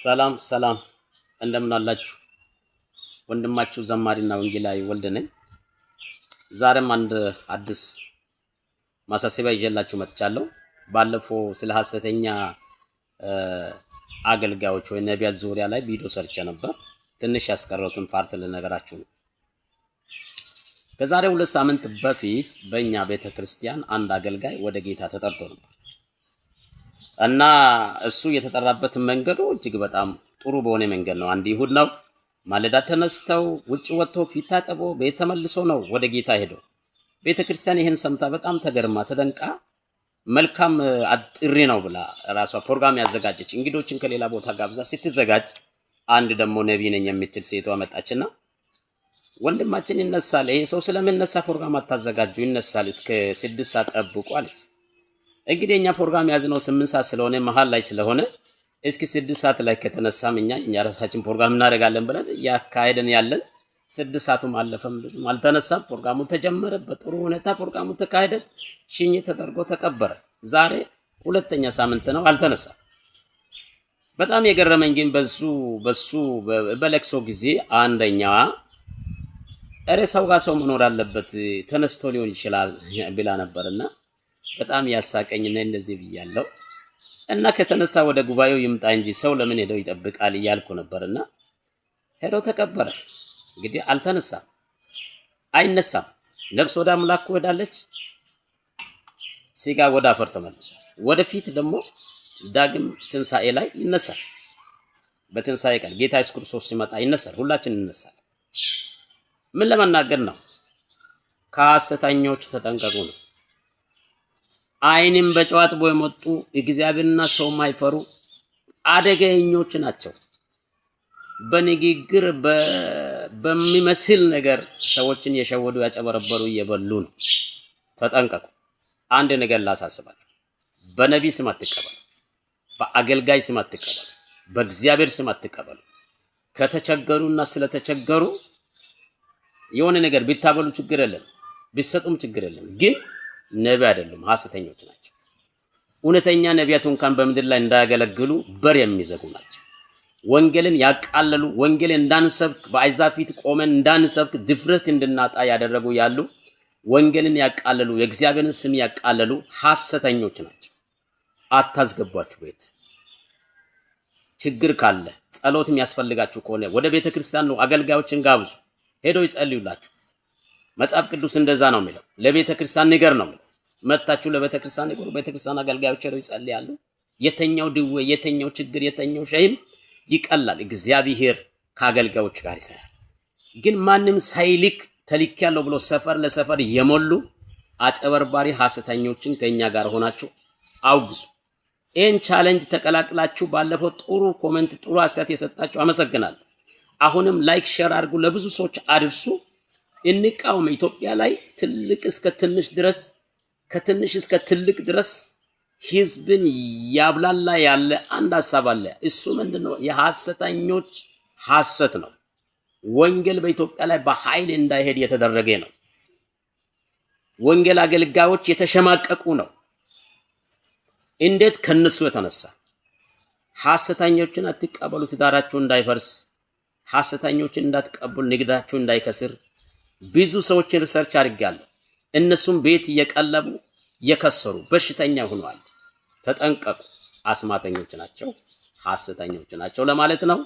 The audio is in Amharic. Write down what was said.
ሰላም ሰላም እንደምን አላችሁ? ወንድማችሁ ዘማሪና ወንጌላዊ ወልደ ነኝ። ዛሬም አንድ አዲስ ማሳሰቢያ ይዤላችሁ መጥቻለሁ። ባለፈው ስለ ሐሰተኛ አገልጋዮች ወይ ነቢያት ዙሪያ ላይ ቪዲዮ ሰርቼ ነበር። ትንሽ ያስቀረውትን ፓርት ልነግራችሁ ነው። ከዛሬ 2 ሳምንት በፊት በእኛ ቤተክርስቲያን አንድ አገልጋይ ወደ ጌታ ተጠርቶ ነበር እና እሱ የተጠራበት መንገዱ እጅግ በጣም ጥሩ በሆነ መንገድ ነው። አንድ ይሁድ ነው። ማለዳ ተነስተው ውጭ ወጥቶ ፊት ታጥቦ ቤት ተመልሶ ነው ወደ ጌታ ሄዶ። ቤተክርስቲያን ይሄን ሰምታ በጣም ተገርማ ተደንቃ መልካም ጥሪ ነው ብላ ራሷ ፕሮግራም ያዘጋጀች እንግዶችን ከሌላ ቦታ ጋብዛ ስትዘጋጅ አንድ ደግሞ ነብይ ነኝ የምትል ሴቷ መጣችና ወንድማችን ይነሳል፣ ይሄ ሰው ስለምንነሳ ፕሮግራም አታዘጋጁ፣ ይነሳል እስከ 6 ሰዓት ጠብቁ አለች። እንግዲህ እኛ ፕሮግራም ያዝነው 8 ሰዓት ስለሆነ መሃል ላይ ስለሆነ እስኪ 6 ሰዓት ላይ ከተነሳም እኛ ራሳችን ፕሮግራም እናደርጋለን ብለን ያካሄደን ያለን 6 ሰዓቱም አለፈም አልተነሳም። ፕሮግራሙ ተጀመረ። በጥሩ ሁኔታ ፕሮግራሙ ተካሄደ። ሽኝት ተደርጎ ተቀበረ። ዛሬ 2ኛ ሳምንት ነው፣ አልተነሳም። በጣም የገረመኝ ግን በሱ በለቅሶ ጊዜ አንደኛዋ ሰው ጋር ሰው መኖር አለበት ተነስቶ ሊሆን ይችላል ብላ ነበርና በጣም ያሳቀኝና እንደዚህ ብያለሁ። እና ከተነሳ ወደ ጉባኤው ይምጣ እንጂ ሰው ለምን ሄደው ይጠብቃል እያልኩ ነበርና ሄዶ ተቀበረ። እንግዲህ አልተነሳም፣ አይነሳም። ነፍስ ወደ አምላኩ ሄዳለች፣ ስጋ ወደ አፈር ተመልሷል። ወደፊት ደግሞ ዳግም ትንሳኤ ላይ ይነሳል። በትንሳኤ ቀን ጌታ ኢየሱስ ክርስቶስ ሲመጣ ይነሳል፣ ሁላችን እንነሳለን። ምን ለመናገር ነው? ከሐሰተኞች ተጠንቀቁ ነው። አይንም በጨዋት ቦይ መጡ እግዚአብሔርና ሰው ማይፈሩ አደገኞች ናቸው። በንግግር በሚመስል ነገር ሰዎችን የሸወዱ ያጨበረበሩ እየበሉ ነው። ተጠንቀቁ። አንድ ነገር ላሳስባችሁ፣ በነቢይ ስም አትቀበሉ፣ በአገልጋይ ስም አትቀበሉ፣ በእግዚአብሔር ስም አትቀበሉ። ከተቸገሩና ስለተቸገሩ የሆነ ነገር ቢታበሉ ችግር የለም፣ ቢሰጡም ችግር የለም። ግን ነቢይ አይደሉም፣ ሐሰተኞች ናቸው። እውነተኛ ነቢያት እንኳን በምድር ላይ እንዳያገለግሉ በር የሚዘጉ ናቸው። ወንጌልን ያቃለሉ፣ ወንጌልን እንዳንሰብክ በአሕዛብ ፊት ቆመን እንዳንሰብክ ድፍረት እንድናጣ ያደረጉ ያሉ ወንጌልን ያቃለሉ፣ የእግዚአብሔርን ስም ያቃለሉ ሐሰተኞች ናቸው። አታስገቧቸው ቤት። ችግር ካለ ጸሎትም ያስፈልጋችሁ ከሆነ ወደ ቤተክርስቲያን ነው አገልጋዮችን ጋብዙ፣ ሄዶ ይጸልዩላችሁ። መጽሐፍ ቅዱስ እንደዛ ነው የሚለው። ለቤተክርስቲያን ንገር ነው የሚለው። መጣችሁ ለቤተክርስቲያን ንገሩ። ቤተክርስቲያን አገልጋዮች ሄደው ይጸልያሉ። የተኛው ድዌ፣ የተኛው ችግር፣ የተኛው ሸይም ይቀላል። እግዚአብሔር ከአገልጋዮች ጋር ይሰራል። ግን ማንም ሳይልክ ተልኬያለሁ ብሎ ሰፈር ለሰፈር የሞሉ አጨበርባሪ ሐሰተኞችን ከኛ ጋር ሆናችሁ አውግዙ። ይህን ቻሌንጅ ተቀላቅላችሁ ባለፈው ጥሩ ኮሜንት፣ ጥሩ አስተያየት የሰጣችሁ አመሰግናለሁ። አሁንም ላይክ ሼር አድርጉ፣ ለብዙ ሰዎች አድርሱ። እንቃወም። ኢትዮጵያ ላይ ትልቅ እስከ ትንሽ ድረስ ከትንሽ እስከ ትልቅ ድረስ ህዝብን ያብላላ ያለ አንድ ሐሳብ አለ። እሱ ምንድነው? የሐሰተኞች ሐሰት ነው። ወንጌል በኢትዮጵያ ላይ በኃይል እንዳይሄድ የተደረገ ነው። ወንጌል አገልጋዮች የተሸማቀቁ ነው። እንዴት? ከነሱ የተነሳ ሐሰተኞችን አትቀበሉ፣ ትዳራችሁ እንዳይፈርስ። ሐሰተኞችን እንዳትቀበሉ፣ ንግዳችሁ እንዳይከስር። ብዙ ሰዎችን ሪሰርች አድርጋለሁ። እነሱም ቤት እየቀለቡ የከሰሩ በሽተኛ ሆነዋል። ተጠንቀቁ። አስማተኞች ናቸው፣ ሐሰተኞች ናቸው ለማለት ነው።